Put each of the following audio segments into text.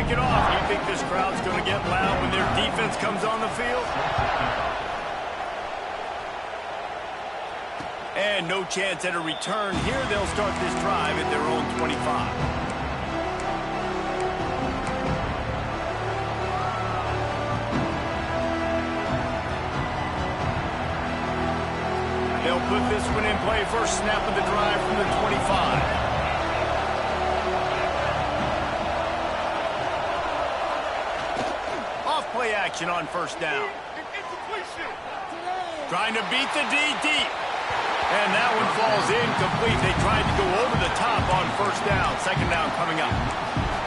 kick it off. You think this crowd's going to get loud when their defense comes on the field? And no chance at a return here. They'll start this drive at their own 25. They'll put this one in play. First snap of the drive from the 25. Off-play action on first down. Trying to beat the D deep. And that one falls incomplete. They tried to go over the top on first down. Second down coming up.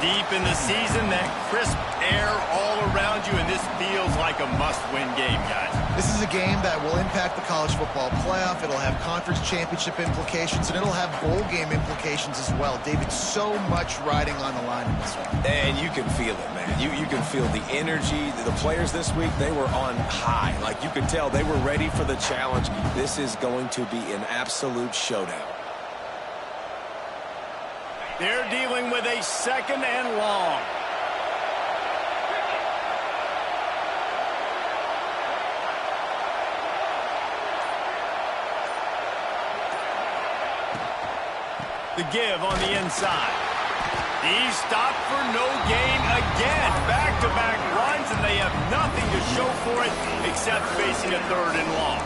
Deep in the season, that crisp air all around you, and this feels like a must-win game, guys. This is a game that will impact the college football playoff. It'll have conference championship implications, and it'll have bowl game implications as well. David, so much riding on the line in this one. And you can feel it, man. You can feel the energy. The players this week, they were on high. Like, you could tell they were ready for the challenge. This is going to be an absolute showdown. They're dealing with a second and long. The give on the inside. He's stopped for no gain again. Back-to-back runs, and they have nothing to show for it except facing a third and long.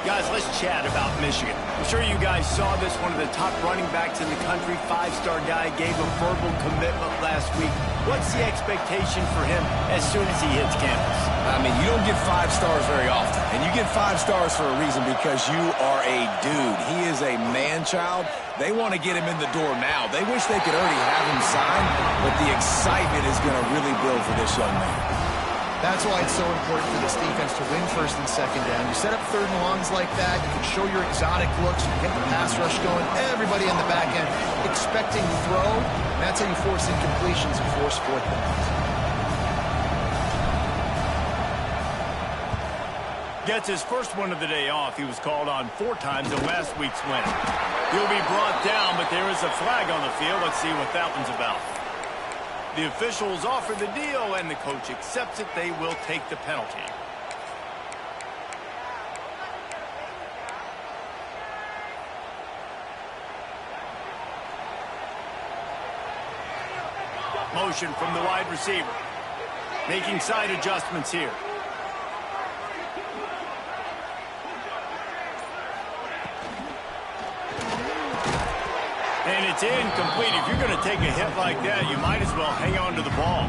Guys, let's chat about Michigan. I'm sure you guys saw this. One of the top running backs in the country, five-star guy, gave a verbal commitment last week. What's the expectation for him as soon as he hits campus? I mean, you don't get 5 stars very often. And you get 5 stars for a reason, because you are a dude. He is a man-child. They want to get him in the door now. They wish they could already have him signed, but the excitement is going to really build for this young man. That's why it's so important for this defense to win first and second down. You set up third and longs like that, you can show your exotic looks, you can get the pass rush going, everybody in the back end expecting to throw, and that's how you force incompletions and force fourth downs. Gets his first one of the day off. He was called on 4 times in last week's win. He'll be brought down, but there is a flag on the field. Let's see what that one's about. The officials offer the deal, and the coach accepts it. They will take the penalty. Motion from the wide receiver. Making side adjustments here. And it's incomplete. If you're going to take a hit like that, you might as well hang on to the ball.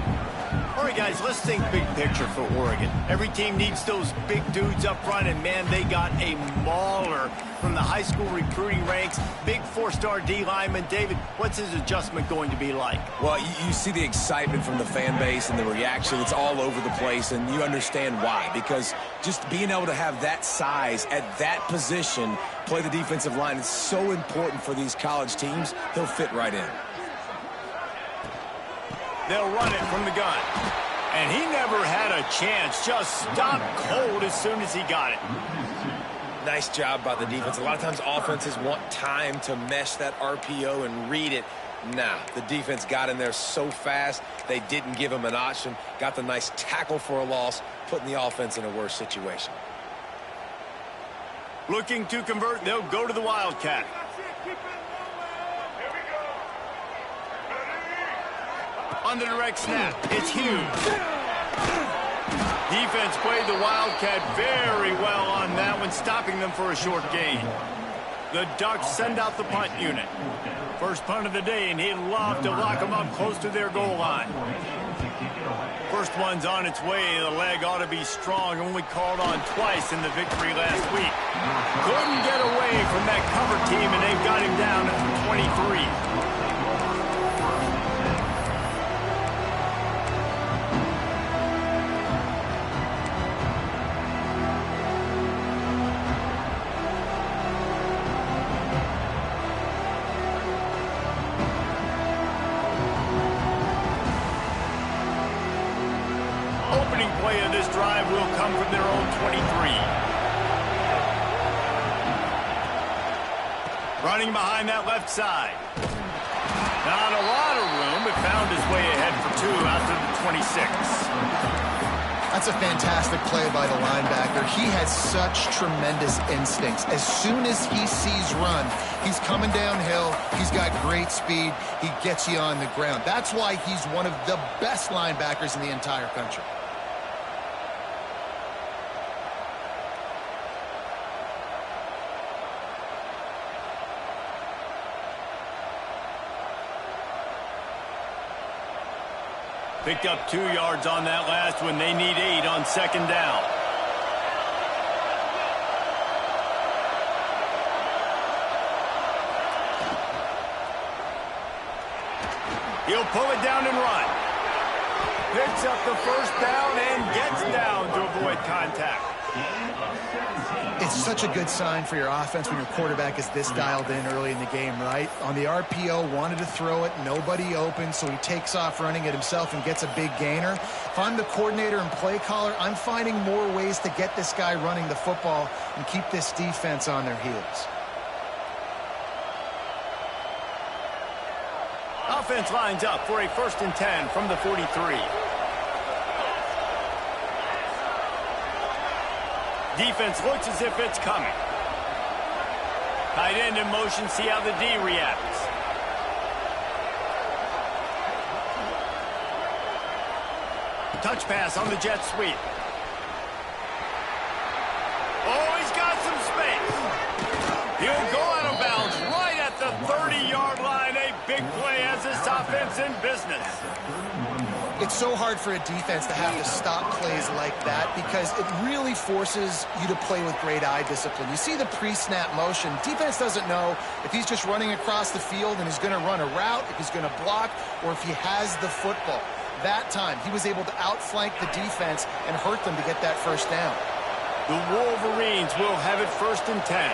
All right, guys, let's think big picture for Oregon. Every team needs those big dudes up front, and, man, they got a mauler from the high school recruiting ranks. Big 4-star D lineman. David, what's his adjustment going to be like? Well, you see the excitement from the fan base and the reaction. It's all over the place, and you understand why. Because just being able to have that size at that position, play the defensive line, is so important for these college teams. He'll fit right in. They'll run it from the gun. And he never had a chance. Just stopped cold as soon as he got it. Nice job by the defense. A lot of times offenses want time to mesh that RPO and read it. Nah, the defense got in there so fast, they didn't give him an option. Got the nice tackle for a loss, putting the offense in a worse situation. Looking to convert, they'll go to the Wildcat. On the direct snap, it's huge. Defense played the Wildcat very well on that one, stopping them for a short gain. The Ducks send out the punt unit. First punt of the day, and he'd love to lock them up close to their goal line. First one's on its way. The leg ought to be strong. Only called on twice in the victory last week. Couldn't get away from that cover team, and they've got him down at 23. Opening play of this drive will come from their own 23. Running behind that left side. Not a lot of room, but found his way ahead set for 2 out to the 26. That's a fantastic play by the linebacker. He has such tremendous instincts. As soon as he sees run, he's coming downhill. He's got great speed. He gets you on the ground. That's why he's one of the best linebackers in the entire country. Picked up 2 yards on that last one. They need 8 on second down. He'll pull it down and run. Picks up the first down and gets down to avoid contact. It's such a good sign for your offense when your quarterback is this dialed in early in the game, right? On the RPO, wanted to throw it, nobody open, so he takes off running it himself and gets a big gainer. If I'm the coordinator and play caller, I'm finding more ways to get this guy running the football and keep this defense on their heels. Offense lines up for a 1st and 10 from the 43. Defense looks as if it's coming. Tight end in motion, see how the D reacts. Touch pass on the jet sweep. Oh, he's got some space. He'll go out of bounds right at the 30-yard line. A big play as this offense in business. It's so hard for a defense to have to stop plays like that because it really forces you to play with great eye discipline. You see the pre-snap motion. Defense doesn't know if he's just running across the field and he's going to run a route, if he's going to block, or if he has the football. That time, he was able to outflank the defense and hurt them to get that first down. The Wolverines will have it 1st and 10.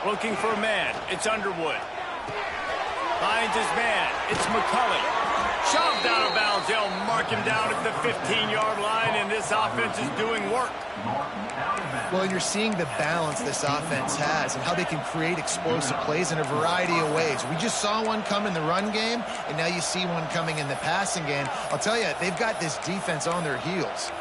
Looking for a man. It's Underwood. Finds his man. It's McCulley. Shoved out of bounds. They'll mark him down at the 15-yard line, and this offense is doing work. Well, you're seeing the balance this offense has and how they can create explosive plays in a variety of ways. We just saw one come in the run game, and now you see one coming in the passing game. I'll tell you, they've got this defense on their heels.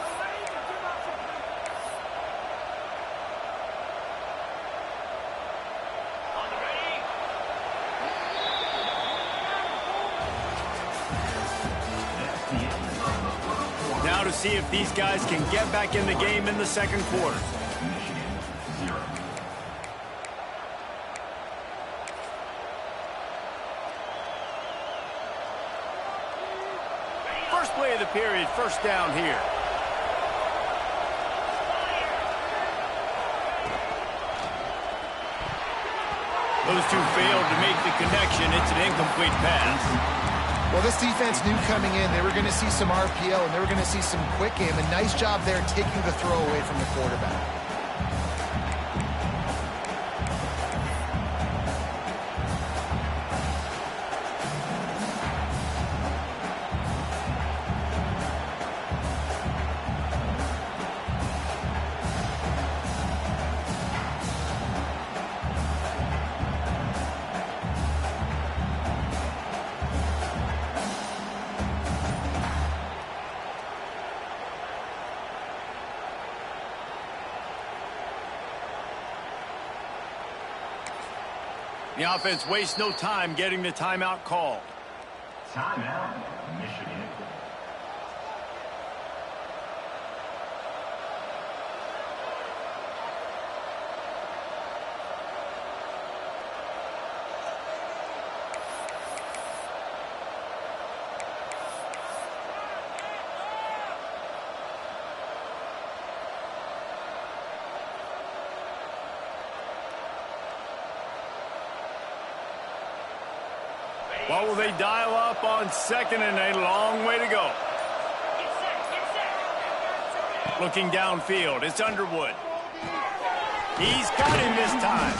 Now to see if these guys can get back in the game in the second quarter. First play of the period, 1st down here. Those two failed to make the connection. It's an incomplete pass. Well, this defense knew coming in they were going to see some RPO and they were going to see some quick game. A nice job there taking the throw away from the quarterback. The offense wastes no time getting the timeout called. Timeout, Michigan. What will they dial up on second and a long way to go? Looking downfield, it's Underwood. He's got him this time.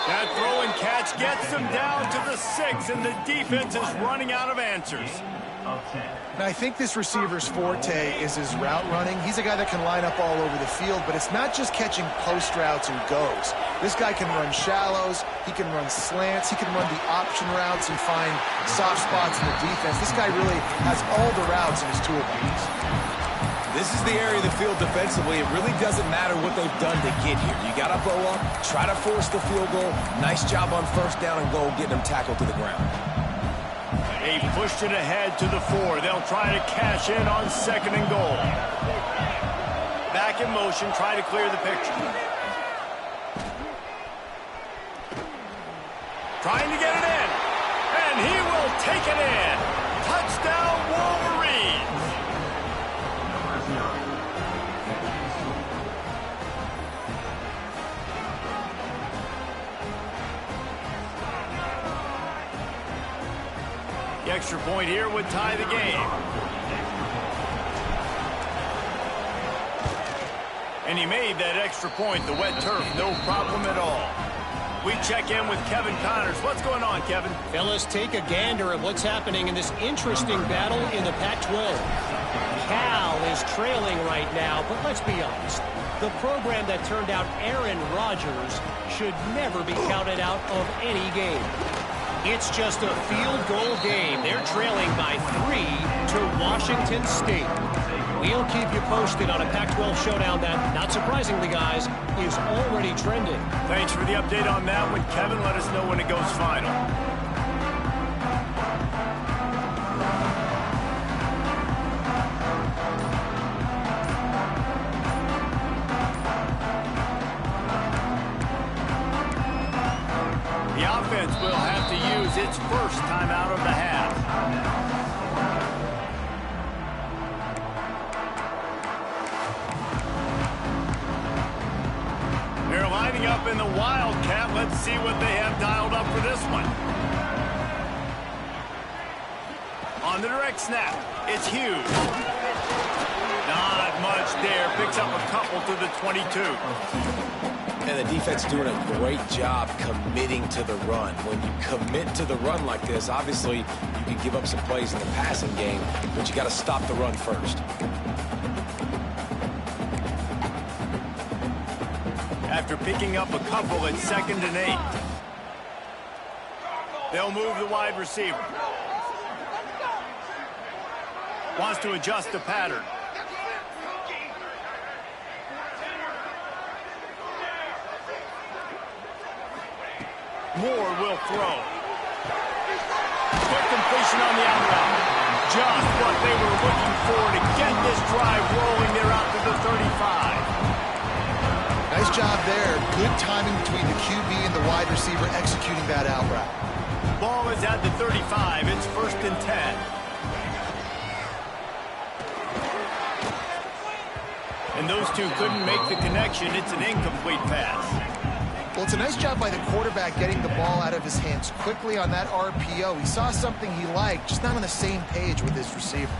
That throw and catch gets him down to the 6, and the defense is running out of answers. of 10. Now, I think this receiver's forte is his route running. He's a guy that can line up all over the field, but it's not just catching post routes and goes. This guy can run shallows, he can run slants, he can run the option routes and find soft spots in the defense. This guy really has all the routes in his toolbox. This is the area of the field defensively. It really doesn't matter what they've done to get here. You got to bow up, try to force the field goal. Nice job on first down and goal, getting them tackled to the ground. They pushed it ahead to the 4. They'll try to cash in on 2nd and goal. Back in motion, try to clear the picture. Trying to get it in. And he will take it in. Touchdown, Wolverines. The extra point here would tie the game. And he made that extra point, the wet turf, no problem at all. We check in with Kevin Connors. What's going on, Kevin? Fellas, take a gander at what's happening in this interesting battle in the Pac-12. Cal is trailing right now, but let's be honest. The program that turned out Aaron Rodgers should never be counted out of any game. It's just a field goal game. They're trailing by 3 to Washington State. We'll keep you posted on a Pac-12 showdown that, not surprisingly, guys, is already trending. Thanks for the update on that one, Kevin. Let us know when it goes final. The offense will have to use its first timeout of the half. They're lining up in the Wildcat. Let's see what they have dialed up for this one. On the direct snap, it's Hughes. Not much there. Picks up a couple to the 22. And the defense doing a great job committing to the run. When you commit to the run like this, obviously you can give up some plays in the passing game, but you got to stop the run first. After picking up a couple at 2nd and 8. They'll move the wide receiver. Wants to adjust the pattern. Moore will throw. Quick completion on the out route. Just what they were looking for to get this drive rolling. They're out to the 35. Nice job there. Good timing between the QB and the wide receiver executing that out route. Ball is at the 35. It's 1st and 10. And those two couldn't make the connection. It's an incomplete pass. Well, it's a nice job by the quarterback getting the ball out of his hands quickly on that RPO. He saw something he liked, just not on the same page with his receiver.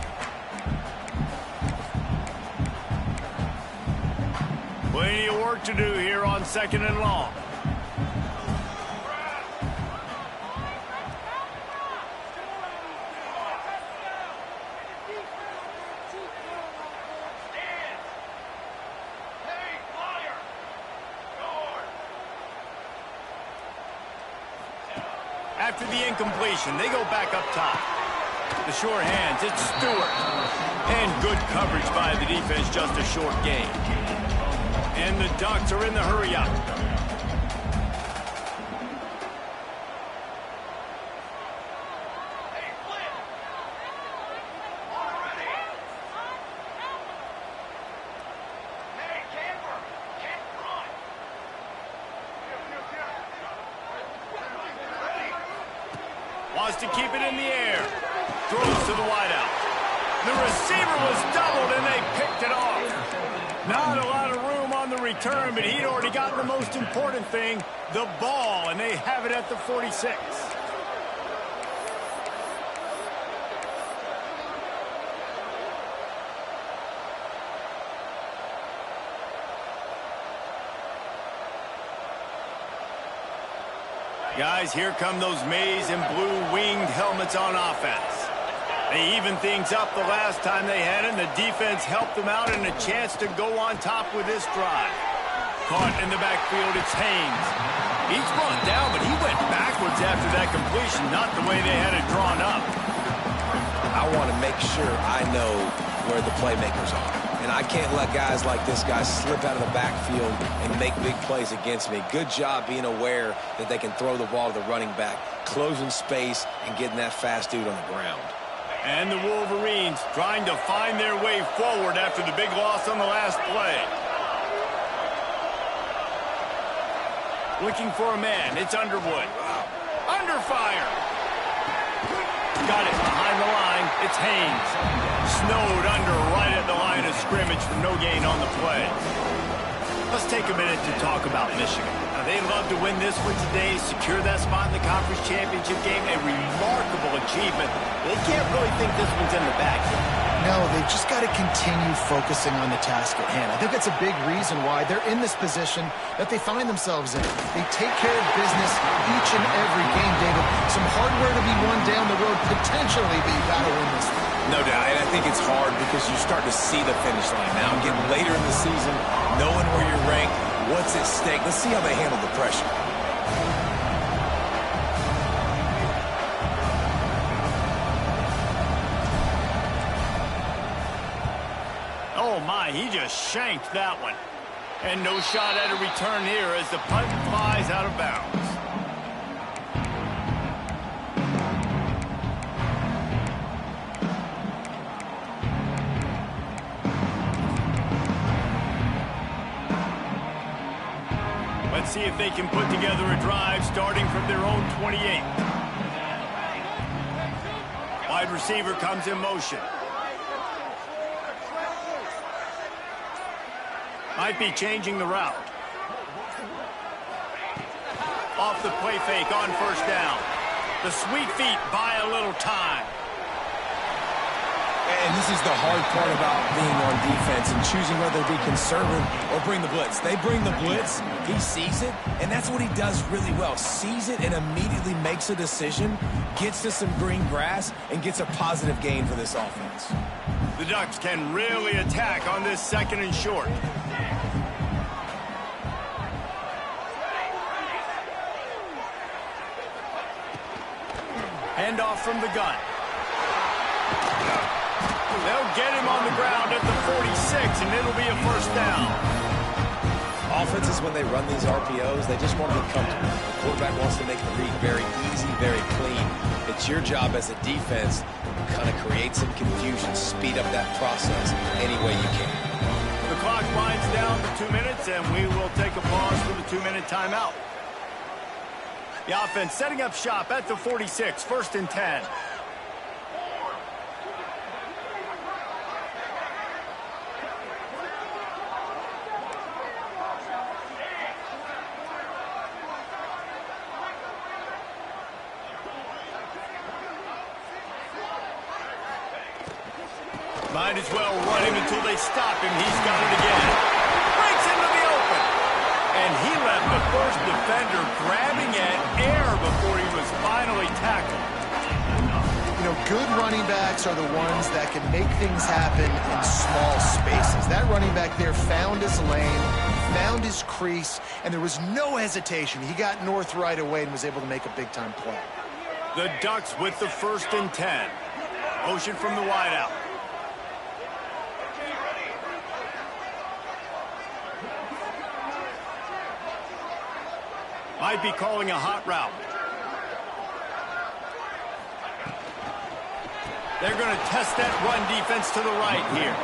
Plenty of work to do here on 2nd and long. After the incompletion, they go back up top. The short hands, it's Stewart. And good coverage by the defense, just a short gain. And the Ducks are in the hurry-up. Wants to keep it in the air. Throws to the wideout. The receiver was doubled, and they picked it off. Not a lot of room on the return, but he'd already gotten the most important thing, the ball, and they have it at the 46. Guys, here come those maize and blue winged helmets on offense. They evened things up the last time they had it, and the defense helped them out and a chance to go on top with this drive. Caught in the backfield, it's Haynes. He's brought down, but he went backwards after that completion, not the way they had it drawn up. I want to make sure I know where the playmakers are. And I can't let guys like this guy slip out of the backfield and make big plays against me. Good job being aware that they can throw the ball to the running back, closing space, and getting that fast dude on the ground. And the Wolverines trying to find their way forward after the big loss on the last play. Looking for a man. It's Underwood. Under fire. Got it behind the line. It's Haynes. Snowed under right at the line of scrimmage for no gain on the play. Let's take a minute to talk about Michigan. Now, they love to win this one today, secure that spot in the conference championship game. A remarkable achievement. They can't really think this one's in the bag yet. No, they've just got to continue focusing on the task at hand. I think that's a big reason why they're in this position that they find themselves in. They take care of business each and every game, David. Some hardware to be won down the road, potentially, but you got to win this one. No doubt, and I think it's hard because you start to see the finish line now. Getting later in the season, knowing where you're ranked, what's at stake. Let's see how they handle the pressure. Oh, my, he just shanked that one. And no shot at a return here as the punt flies out of bounds. Let's see if they can put together a drive starting from their own 28. Wide receiver comes in motion. Might be changing the route. Off the play fake on first down. The sweet feet buy a little time. And this is the hard part about being on defense and choosing whether to be conservative or bring the blitz. They bring the blitz, he sees it, and that's what he does really well. Sees it and immediately makes a decision, gets to some green grass, and gets a positive gain for this offense. The Ducks can really attack on this second and short. Handoff from the gun. They'll get him on the ground at the 46, and it'll be a first down. Offenses, when they run these RPOs, they just want to be comfortable. The quarterback wants to make the read very easy, very clean. It's your job as a defense to kind of create some confusion, speed up that process any way you can. The clock winds down to 2 minutes, and we will take a pause for the 2-minute timeout. The offense setting up shop at the 46, 1st and 10. Might as well run him until they stop him. He's got it again. Breaks into the open. And he left the first defender grabbing at air before he was finally tackled. You know, good running backs are the ones that can make things happen in small spaces. That running back there found his lane, found his crease, and there was no hesitation. He got north right away and was able to make a big-time play. The Ducks with the 1st and 10. Motion from the wideout. Might be calling a hot route. They're going to test that run defense to the right here.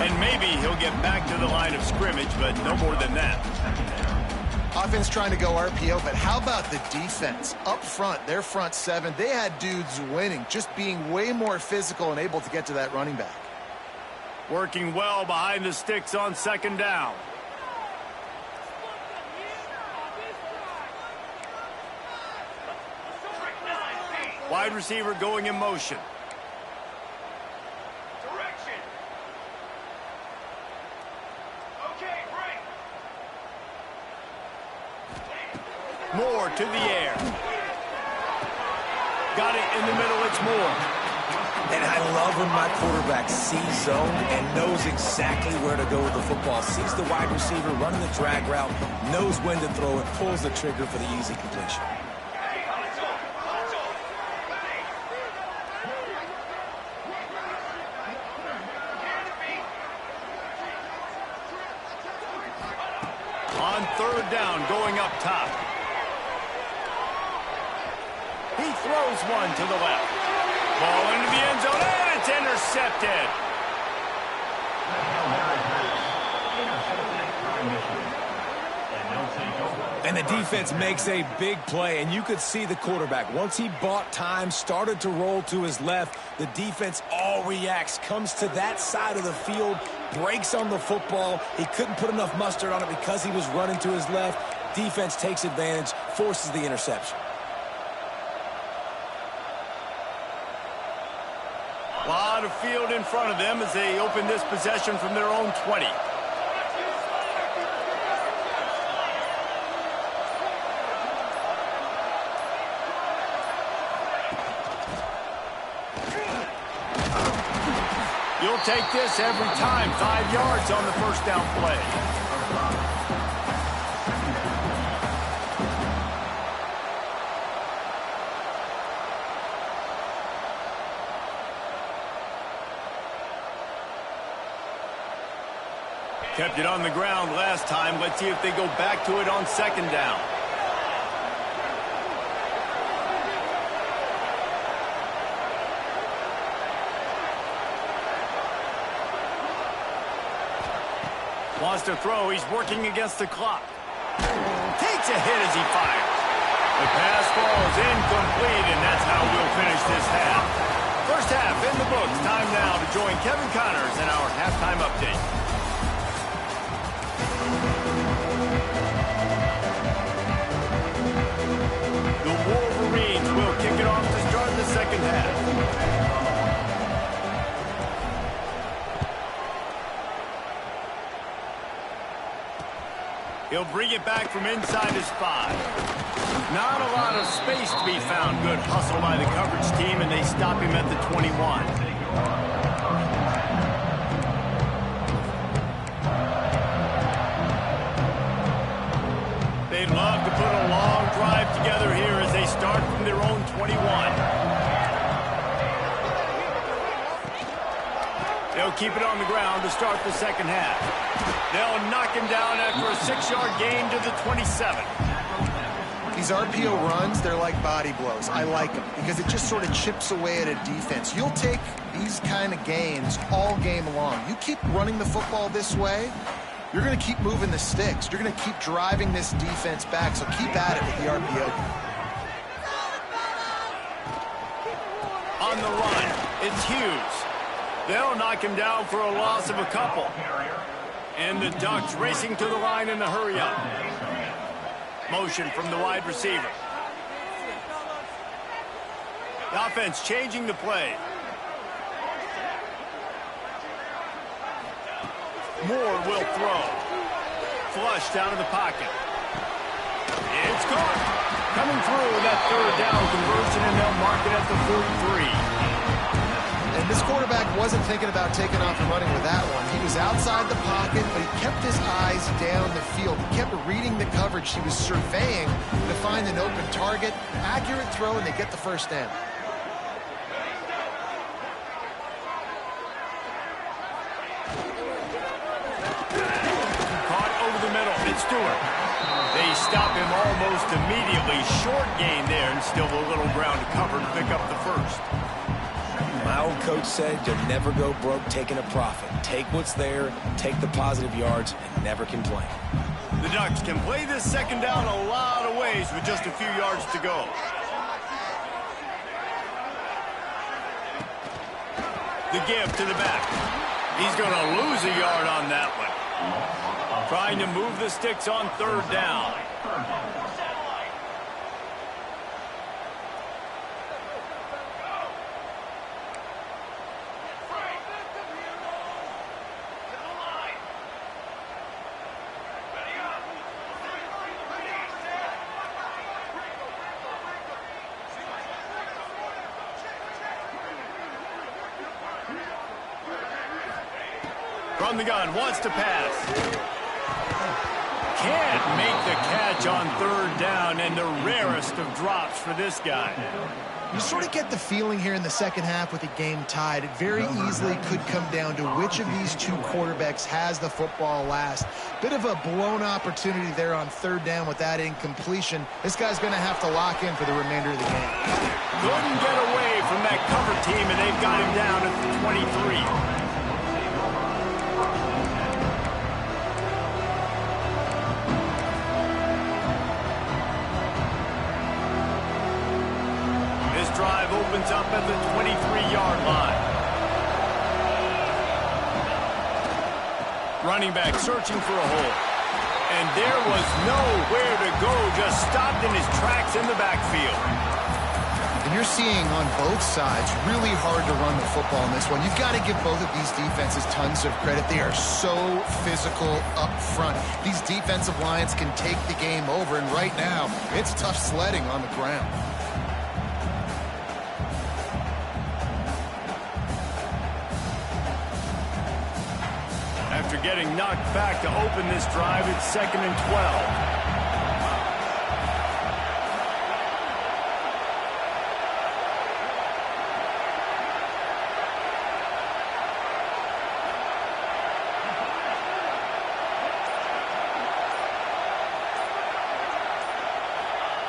And maybe he'll get back to the line of scrimmage, but no more than that. Offense trying to go RPO, but how about the defense? Up front, their front seven, they had dudes winning, just being way more physical and able to get to that running back. Working well behind the sticks on 2nd down. Wide receiver going in motion. Direction. Okay, break. Moore to the air. Got it in the middle. It's Moore. And I love when my quarterback sees zone and knows exactly where to go with the football. Sees the wide receiver running the drag route, knows when to throw it, pulls the trigger for the easy completion. On third down, going up top. He throws one to the left. Ball into the end zone, and it's intercepted. And the defense makes a big play, and you could see the quarterback. Once he bought time, started to roll to his left, the defense all reacts, comes to that side of the field, breaks on the football. He couldn't put enough mustard on it because he was running to his left. Defense takes advantage, forces the interception. A lot of field in front of them as they open this possession from their own 20. You'll take this every time. 5 yards on the first down play. Kept it on the ground last time. Let's see if they go back to it on second down. Wants to throw. He's working against the clock. Takes a hit as he fires. The pass falls incomplete, and that's how we'll finish this half. First half in the books. Time now to join Kevin Connors in our halftime update. The Wolverines will kick it off to start the second half. He'll bring it back from inside his 5. Not a lot of space to be found. Good hustle by the coverage team, and they stop him at the 21. They'd love to put a long drive together here as they start from their own 21. They'll keep it on the ground to start the second half. They'll knock him down after a 6-yard gain to the 27. These RPO runs, they're like body blows. I like them because it just sort of chips away at a defense. You'll take these kind of gains all game long. You keep running the football this way, you're going to keep moving the sticks. You're going to keep driving this defense back, so keep at it with the RPO. On the run, it's Hughes. They'll knock him down for a loss of a couple. And the Ducks racing to the line in a hurry-up. Motion from the wide receiver. The offense changing the play. Moore will throw. Flush down to the pocket. It's caught. Coming through that third down conversion, and they'll mark it at the 43. And this quarterback wasn't thinking about taking off and running with that one. He was outside the pocket, but he kept his eyes down the field. He kept reading the coverage. He was surveying to find an open target. Accurate throw, and they get the first down. Caught over the middle. It's Stewart. They stop him almost immediately. Short gain there, and still a little ground to cover to pick up the first. My old coach said you'll never go broke taking a profit. Take what's there, take the positive yards, and never complain. The Ducks can play this second down a lot of ways with just a few yards to go. The give to the back. He's going to lose a yard on that one. Trying to move the sticks on third down. From the gun, wants to pass. Can't make the catch on third down, and the rarest of drops for this guy. You sort of get the feeling here in the second half with the game tied. It very easily could come down to which of these two quarterbacks has the football last. Bit of a blown opportunity there on third down with that incompletion. This guy's going to have to lock in for the remainder of the game. Couldn't get away from that cover team, and they've got him down at the 23. Drive opens up at the 23-yard line. Running back searching for a hole. And there was nowhere to go, just stopped in his tracks in the backfield. And you're seeing on both sides really hard to run the football in this one. You've got to give both of these defenses tons of credit. They are so physical up front. These defensive lines can take the game over, and right now, it's tough sledding on the ground. After getting knocked back to open this drive, it's 2nd and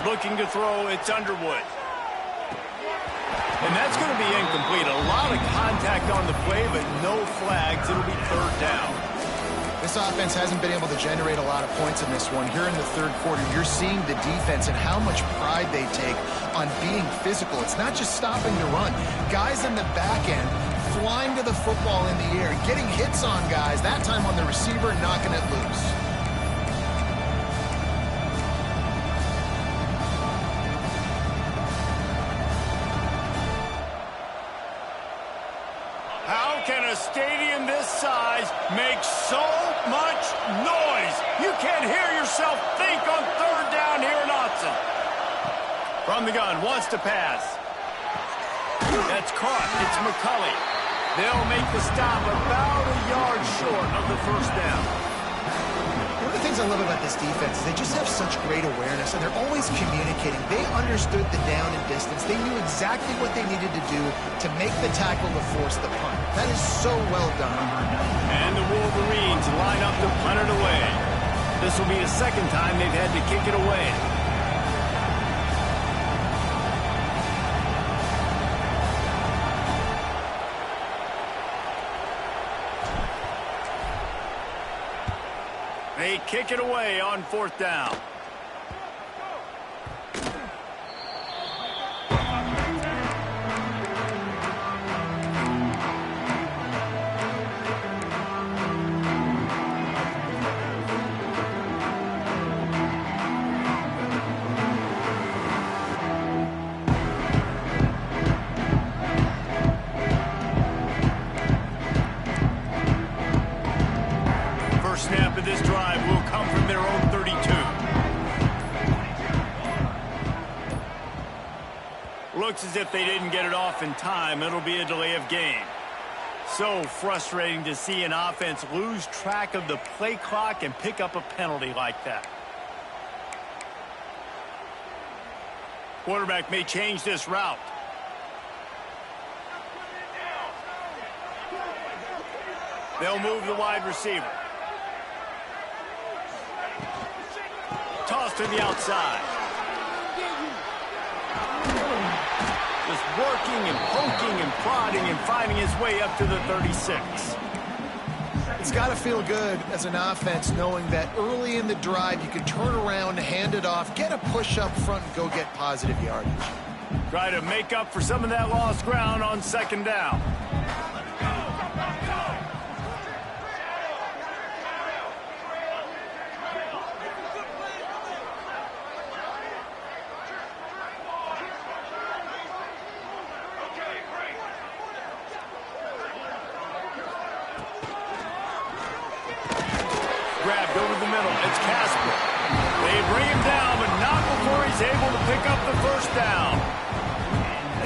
12. Looking to throw, it's Underwood. And that's going to be incomplete. A lot of contact on the play, but no flags. It'll be third down. This offense hasn't been able to generate a lot of points in this one. Here in the third quarter, you're seeing the defense and how much pride they take on being physical. It's not just stopping the run. Guys in the back end flying to the football in the air, getting hits on guys, that time on the receiver, knocking it loose. Can a stadium this size make so much noise? You can't hear yourself think on third down here in Autzen. From the gun, wants to pass. That's caught. It's McCulley. They'll make the stop about a yard short of the first down. One of the things I love about this defense is they just have such great awareness, and they're always communicating. They understood the down and distance. They knew exactly what they needed to do to make the tackle to force the punt. That is so well done. And the Wolverines line up to punt it away. This will be the second time they've had to kick it away. They kick it away on fourth down. Snap of this drive will come from their own 32. Looks as if they didn't get it off in time. It'll be a delay of game. So frustrating to see an offense lose track of the play clock and pick up a penalty like that. Quarterback may change this route. They'll move the wide receiver. Toss to the outside. Just working and poking and prodding and finding his way up to the 36. It's got to feel good as an offense knowing that early in the drive you can turn around, hand it off, get a push up front, and go get positive yardage. Try to make up for some of that lost ground on second down. Grabbed over the middle. It's Casper. They bring him down, but not before he's able to pick up the first down.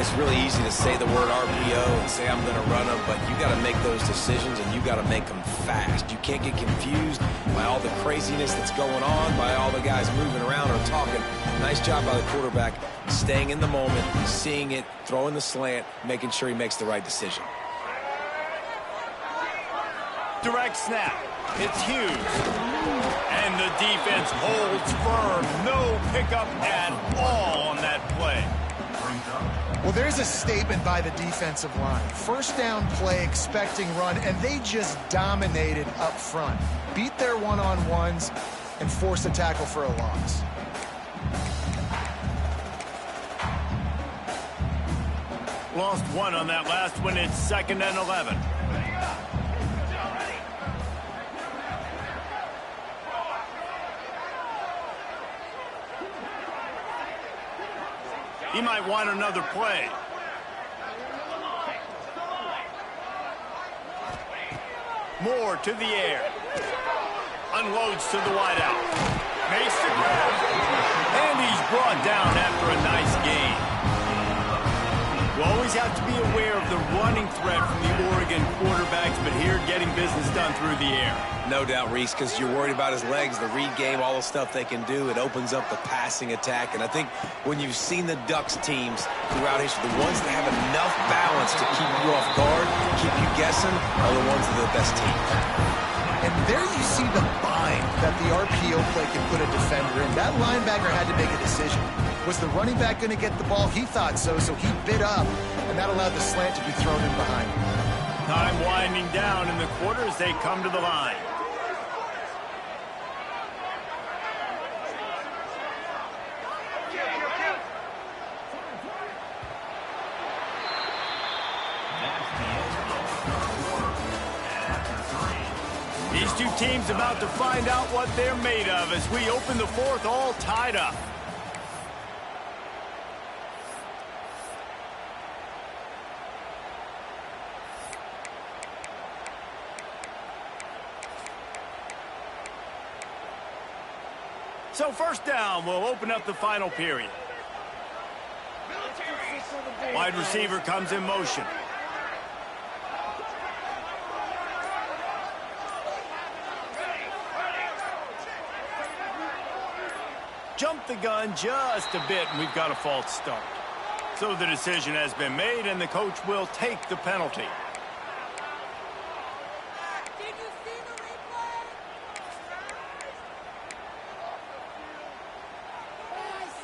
It's really easy to say the word RPO and say I'm going to run them, but you got to make those decisions, and you got to make them fast. You can't get confused by all the craziness that's going on, by all the guys moving around or talking. Nice job by the quarterback, staying in the moment, seeing it, throwing the slant, making sure he makes the right decision. Direct snap. It's Hughes. And the defense holds firm. No pickup at all on that play. Well, there's a statement by the defensive line. First down play, expecting run, and they just dominated up front. Beat their one-on-ones and forced a tackle for a loss. Lost one on that last one. It's 2nd and 11. He might want another play. Moore to the air. Unloads to the wideout. Makes the grab. And he's brought down after a nice gain. You always have to be aware of the running threat from the Oregon quarterbacks, but here getting business done through the air. No doubt, Reese, because you're worried about his legs, the read game, all the stuff they can do. It opens up the passing attack. And I think when you've seen the Ducks teams throughout history, the ones that have enough balance to keep you off guard, keep you guessing, are the ones that are the best teams. And there you see the bind that the RPO play can put a defender in. That linebacker had to make a decision. Was the running back going to get the ball? He thought so, so he bit up, and that allowed the slant to be thrown in behind him. Time winding down in the quarter as they come to the line. These two teams about to find out what they're made of as we open the fourth, all tied up. So first down will open up the final period. Wide receiver comes in motion. Jumped the gun just a bit, and we've got a false start. So the decision has been made, and the coach will take the penalty.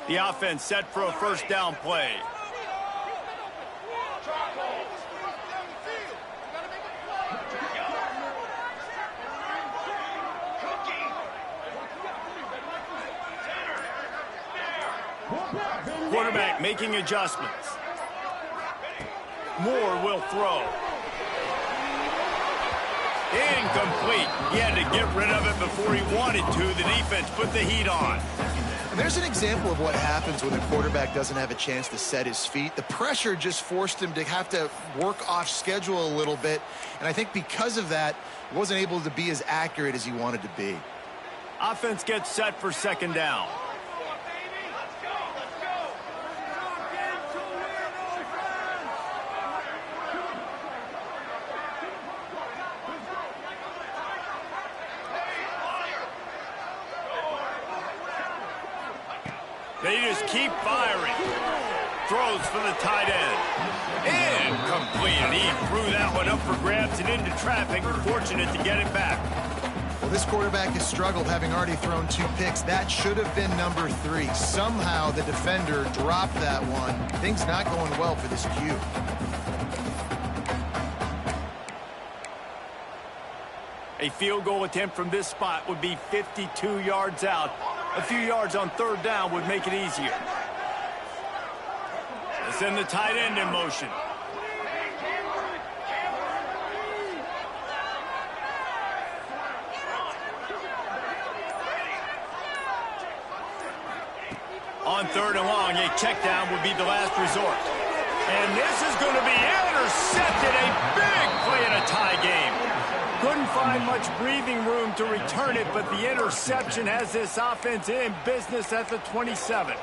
The offense set for a first down play. Quarterback making adjustments. Moore will throw. Incomplete. He had to get rid of it before he wanted to. The defense put the heat on. And there's an example of what happens when a quarterback doesn't have a chance to set his feet. The pressure just forced him to have to work off schedule a little bit. And I think because of that, he wasn't able to be as accurate as he wanted to be. Offense gets set for second down. They just keep firing. Throws for the tight end. Incomplete. He threw that one up for grabs and into traffic. Fortunate to get it back. Well, this quarterback has struggled, having already thrown 2 picks. That should have been number 3. Somehow the defender dropped that one. Things not going well for this Q. A field goal attempt from this spot would be 52 yards out. A few yards on third down would make it easier. They send the tight end in motion. On third and long, a check down would be the last resort. And this is going to be intercepted. A big play in a tie game. Couldn't find much breathing room to return it, but the interception has this offense in business at the 27.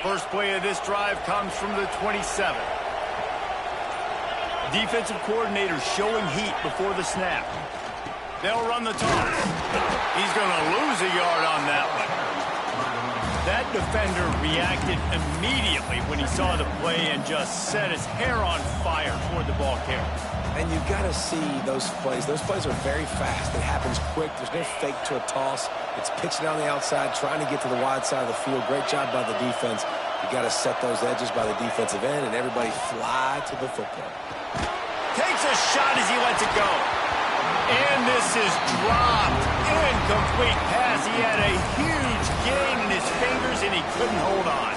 First play of this drive comes from the 27. Defensive coordinator showing heat before the snap. They'll run the toss. He's going to lose a yard on that one. That defender reacted immediately when he saw the play and just set his hair on fire toward the ball carrier. And you've got to see those plays. Those plays are very fast. It happens quick. There's no fake to a toss. It's pitching down the outside, trying to get to the wide side of the field. Great job by the defense. You got to set those edges by the defensive end, and everybody fly to the football. Takes a shot as he lets it go. And this is dropped. Incomplete pass. He had a huge gain in his fingers, and he couldn't hold on.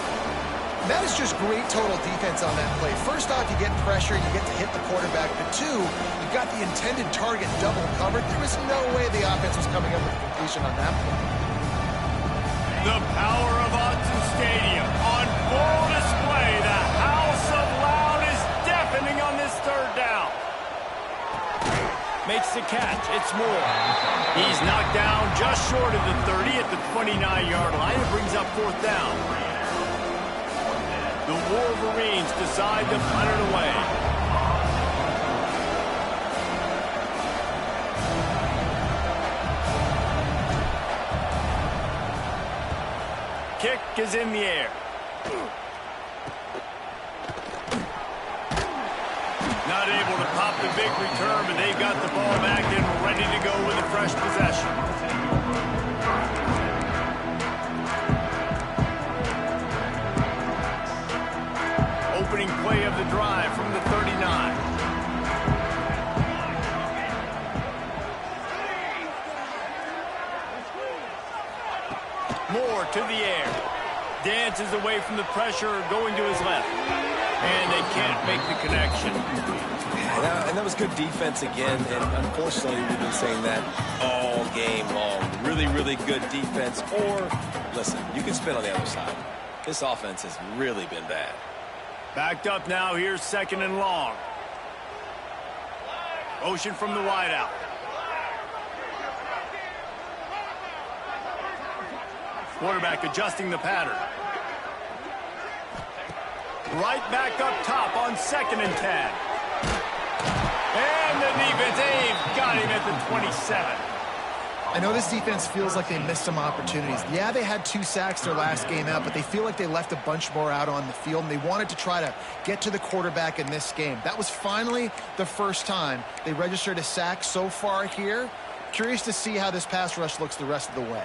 That is just great total defense on that play. First off, you get pressure, you get to hit the quarterback. But two, you got the intended target double covered. There was no way the offense was coming up with a completion on that play. The power of Autzen Stadium on full display. The house of loud is deafening on this third down. Makes the catch. It's Moore. He's knocked down just short of the 30 at the 29-yard line. It brings up fourth down. The Wolverines decide to punt it away. Kick is in the air. Not able to pop the big return, but they've got the ball back and ready to go with a fresh possession. Opening play of the drive from the 39. Moore to the air. Dances away from the pressure, going to his left. And they can't make the connection. And that was good defense again, and unfortunately we've been saying that all game long. Really, really good defense. Or, listen, you can spin on the other side. This offense has really been bad. Backed up now, here's second and long. Motion from the wideout. Quarterback adjusting the pattern. Right back up top on 2nd and 10. And the defense, they've got him at the 27. I know this defense feels like they missed some opportunities. Yeah, they had 2 sacks their last game out, but they feel like they left a bunch more out on the field, and they wanted to try to get to the quarterback in this game. That was finally the first time they registered a sack so far here. Curious to see how this pass rush looks the rest of the way.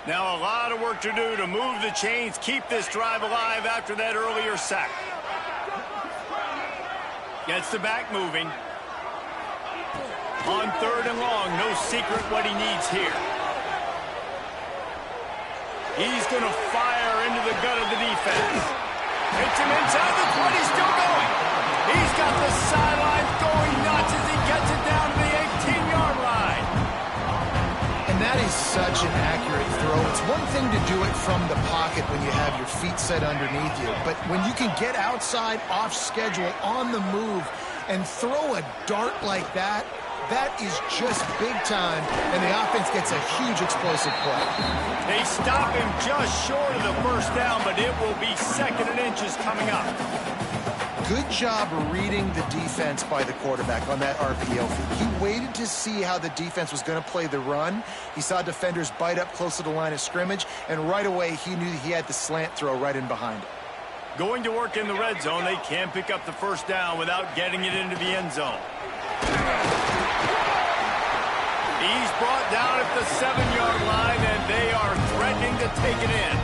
Now a lot of work to do to move the chains, keep this drive alive after that earlier sack. Gets the back moving. On 3rd and long, no secret what he needs here. He's going to fire into the gut of the defense. Hits him inside the 20, still going. He's got the sidelines going nuts as he gets it down to the 18-yard line. And that is such an accurate throw. It's one thing to do it from the pocket when you have your feet set underneath you, but when you can get outside, off schedule, on the move, and throw a dart like that, that is just big time, and the offense gets a huge explosive play. They stop him just short of the first down, but it will be 2nd and inches coming up. Good job reading the defense by the quarterback on that RPO feed. He waited to see how the defense was going to play the run. He saw defenders bite up close to the line of scrimmage, and right away he knew he had the slant throw right in behind it. Going to work in the red zone, they can't pick up the first down without getting it into the end zone. He's brought down at the 7-yard line, and they are threatening to take it in.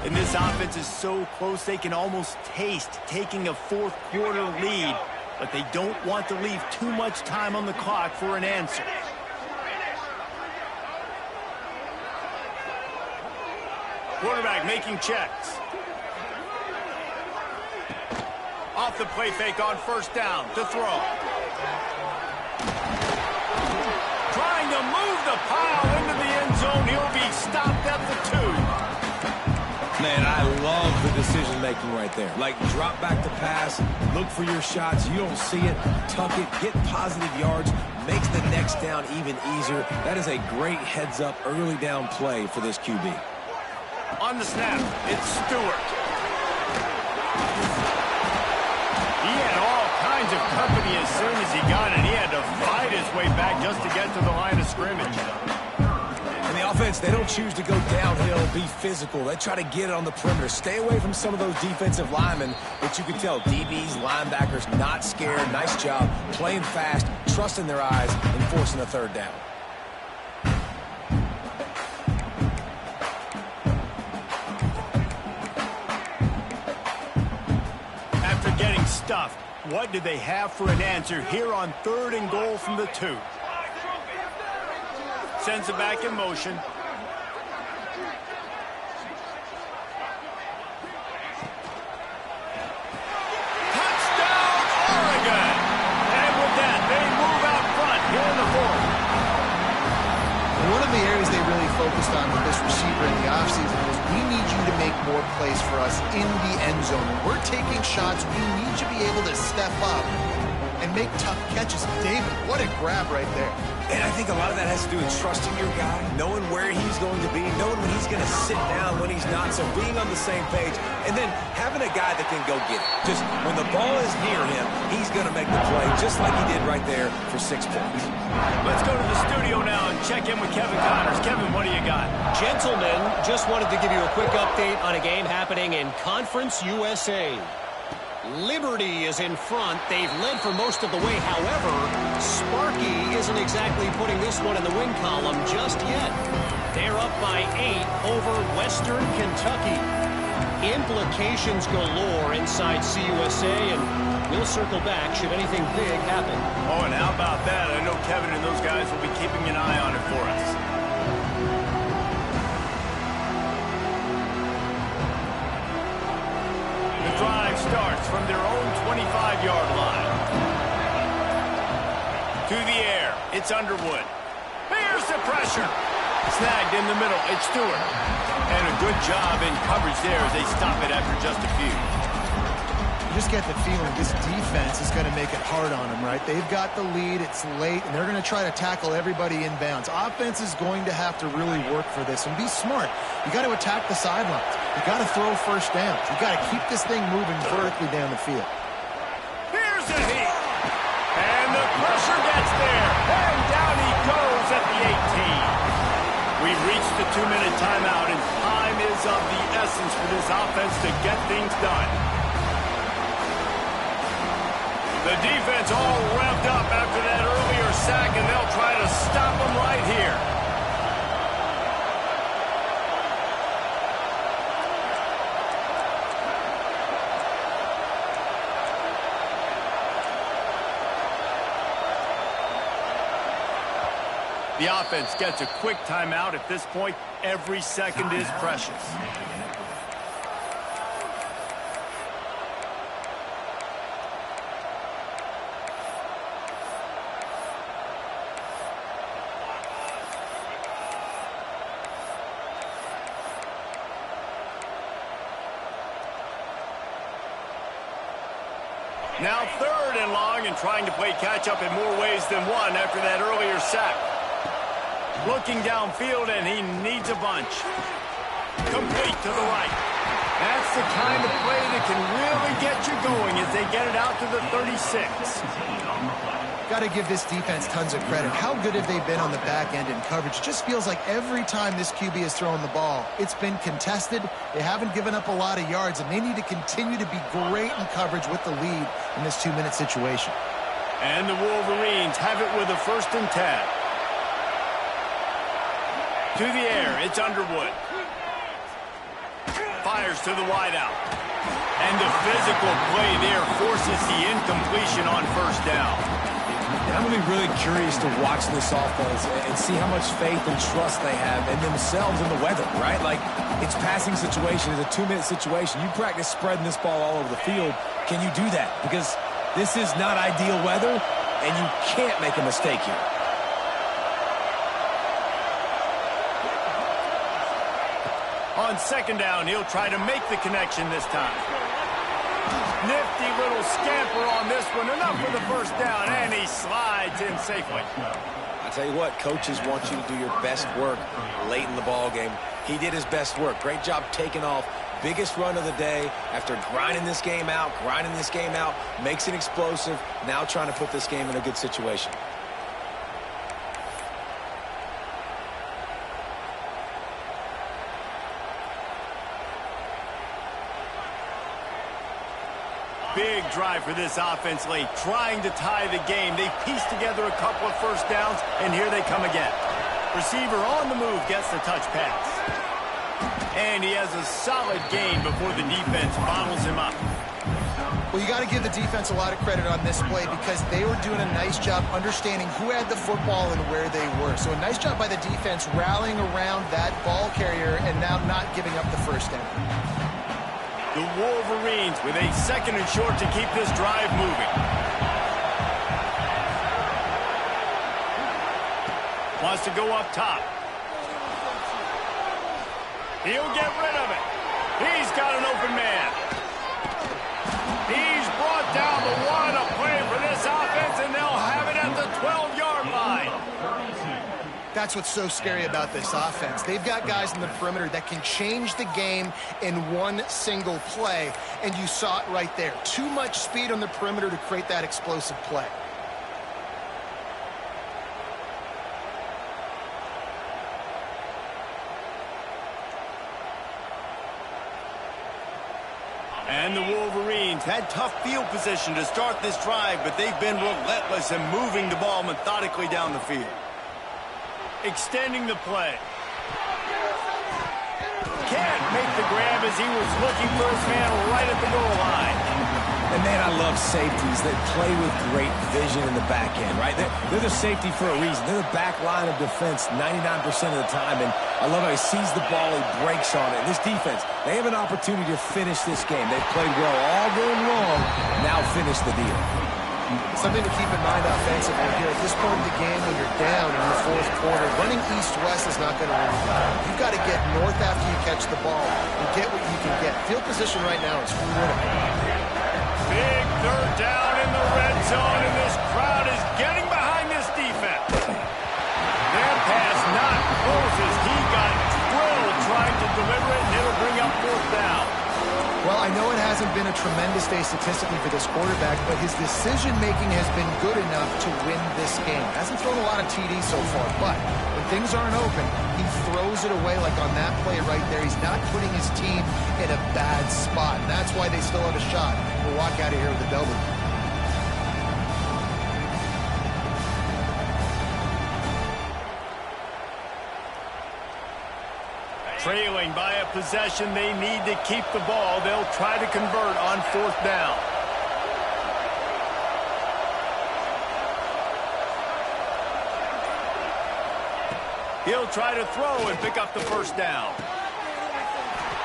And this offense is so close they can almost taste taking a 4th quarter lead, but they don't want to leave too much time on the clock for an answer. Quarterback making checks. Off the play fake on first down to throw. Trying to move the pile into the end zone. He'll be stopped at the 2. Man, I love playmaking right there. Like, drop back to pass, look for your shots. You don't see it, tuck it, get positive yards, makes the next down even easier. That is a great heads-up early down play for this QB. On the snap, it's Stewart. He had all kinds of company as soon as he got it. He had to fight his way back just to get to the line of scrimmage. And the offense, they don't choose to go downhill, be physical. They try to get it on the perimeter. Stay away from some of those defensive linemen, but you can tell DBs, linebackers, not scared. Nice job playing fast, trusting their eyes, and forcing a third down. After getting stuffed, what do they have for an answer here on 3rd and goal from the 2? Sends it back in motion. Touchdown, Oregon! And with that, they move out front here in the 4th. One of the areas they really focused on with this receiver in the offseason was we need you to make more plays for us in the end zone. When we're taking shots, we need you to be able to step up and make tough catches. David, what a grab right there. And I think a lot of that has to do with trusting your guy, knowing where he's going to be, knowing when he's going to sit down, when he's not, so being on the same page, and then having a guy that can go get it. Just when the ball is near him, he's going to make the play, just like he did right there for 6 points. Let's go to the studio now and check in with Kevin Connors. Kevin, what do you got? Gentlemen, just wanted to give you a quick update on a game happening in Conference USA. Liberty is in front. They've led for most of the way. However, Sparky isn't exactly putting this one in the win column just yet. They're up by 8 over Western Kentucky. Implications galore inside CUSA, and we'll circle back should anything big happen. Oh, and how about that? I know Kevin and those guys will be keeping an eye on it for us. The drive starts from their own 25-yard line. To the air, it's Underwood. Here's the pressure. Snagged in the middle, it's Stewart. And a good job in coverage there as they stop it after just a few. You just get the feeling this defense is going to make it hard on them, right? They've got the lead, it's late, and they're going to try to tackle everybody inbounds. Offense is going to have to really work for this and be smart. You got to attack the sidelines. You got to throw first downs. You got to keep this thing moving vertically down the field. Here's the heat. And the pressure gets there. And down he goes at the 18. We've reached the 2-minute timeout, and time is of the essence for this offense to get things done. The defense all revved up after that earlier sack, and they'll try to stop them right here. The offense gets a quick timeout. At this point, every second is precious. Now 3rd and long, and trying to play catch-up in more ways than one after that earlier sack. Looking downfield, and he needs a bunch. Complete to the right. That's the kind of play that can really get you going as they get it out to the 36. Got to give this defense tons of credit. How good have they been on the back end in coverage? It just feels like every time this QB has thrown the ball, it's been contested. They haven't given up a lot of yards, and they need to continue to be great in coverage with the lead in this 2-minute situation. And the Wolverines have it with a 1st and 10. To the air, it's Underwood. Fires to the wideout. And the physical play there forces the incompletion on 1st down. I'm going to be really curious to watch this offense and see how much faith and trust they have in themselves and the weather, right? Like, it's passing situation, it's a 2-minute situation. You practice spreading this ball all over the field. Can you do that? Because this is not ideal weather, and you can't make a mistake here. On 2nd down, he'll try to make the connection this time. Nifty little scamper on this one. Enough for the first down, and he slides in safely. I tell you what, coaches want you to do your best work late in the ball game. He did his best work. Great job taking off. Biggest run of the day after grinding this game out, makes it explosive. Now trying to put this game in a good situation. Big drive for this offense late, trying to tie the game. They pieced together a couple of first downs, and here they come again. Receiver on the move gets the touch pass. And he has a solid gain before the defense bottles him up. Well, you got to give the defense a lot of credit on this play because they were doing a nice job understanding who had the football and where they were. So a nice job by the defense rallying around that ball carrier and now not giving up the first down. The Wolverines with a 2nd and short to keep this drive moving. Wants to go up top. He'll get rid of it. He's got an open man. He's brought down the one. A play for this offense, and they'll have it at the 12-yard line. That's what's so scary about this offense. They've got guys in the perimeter that can change the game in one single play, and you saw it right there. Too much speed on the perimeter to create that explosive play. And the Wolverines had tough field position to start this drive, but they've been relentless in moving the ball methodically down the field. Extending the play. Can't make the grab as he was looking for his man right at the goal line. And, man, I love safeties that play with great vision in the back end, right? They're the safety for a reason. They're the back line of defense 99% of the time, and I love how he sees the ball, he breaks on it. And this defense, they have an opportunity to finish this game. They've played well all game long, now finish the deal. Something to keep in mind offensively here. At this point in the game, when you're down in the 4th quarter, running east-west is not going to win you. You've got to get north after you catch the ball and get what you can get. Field position right now is critical. Big 3rd down in the red zone, and this crowd is getting behind this defense. Their pass not closes. He got drilled trying to deliver it, and it'll bring up 4th down. Well, I know it hasn't been a tremendous day statistically for this quarterback, but his decision-making has been good enough to win this game. Hasn't thrown a lot of TDs so far, but when things aren't open, he throws it away like on that play right there. He's not putting his team in a bad spot, and that's why they still have a shot to walk out of here with a W. Trailing by a possession, they need to keep the ball. They'll try to convert on 4th down. He'll try to throw and pick up the 1st down.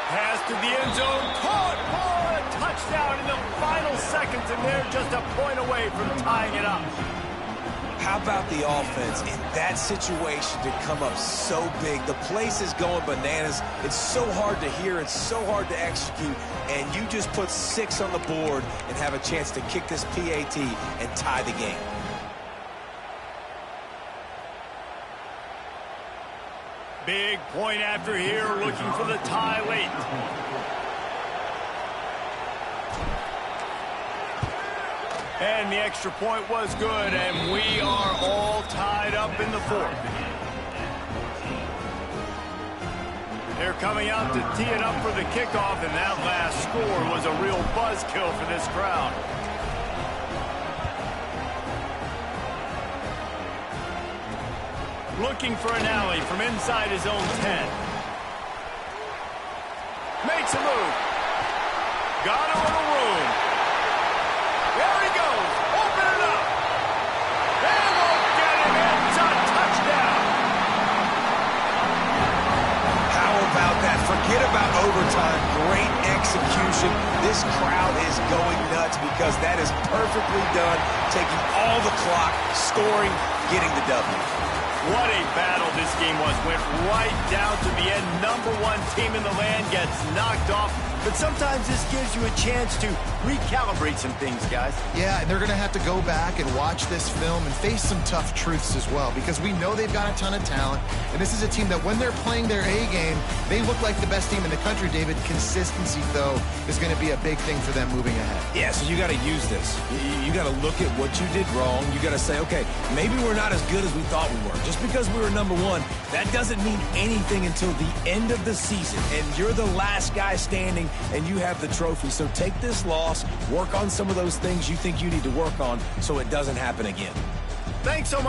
Pass to the end zone. Caught for a touchdown in the final seconds, and they're just a point away from tying it up. How about the offense in that situation to come up so big? The place is going bananas. It's so hard to hear. It's so hard to execute. And you just put 6 on the board and have a chance to kick this PAT and tie the game. Big point after here, looking for the tie late. And the extra point was good, and we are all tied up in the 4th. They're coming out to tee it up for the kickoff, and that last score was a real buzzkill for this crowd. Looking for an alley from inside his own 10. Makes a move. Got a little room. There he goes. Open it up. They won't get him. It's a touchdown. How about that? Forget about overtime. Great execution. This crowd is going nuts because that is perfectly done. Taking all the clock, scoring, getting the W. What a battle this game was. Went right down to the end. #1 team in the land gets knocked off. But sometimes this gives you a chance to recalibrate some things, guys. Yeah, and they're going to have to go back and watch this film and face some tough truths as well, because we know they've got a ton of talent, and this is a team that when they're playing their A game, they look like the best team in the country, David. Consistency, though, is going to be a big thing for them moving ahead. Yeah, so you got to use this. You got to look at what you did wrong. You got to say, okay, maybe we're not as good as we thought we were. Just because we were #1, that doesn't mean anything until the end of the season, and you're the last guy standing, and you have the trophy. So take this loss, work on some of those things you think you need to work on so it doesn't happen again. Thanks so much.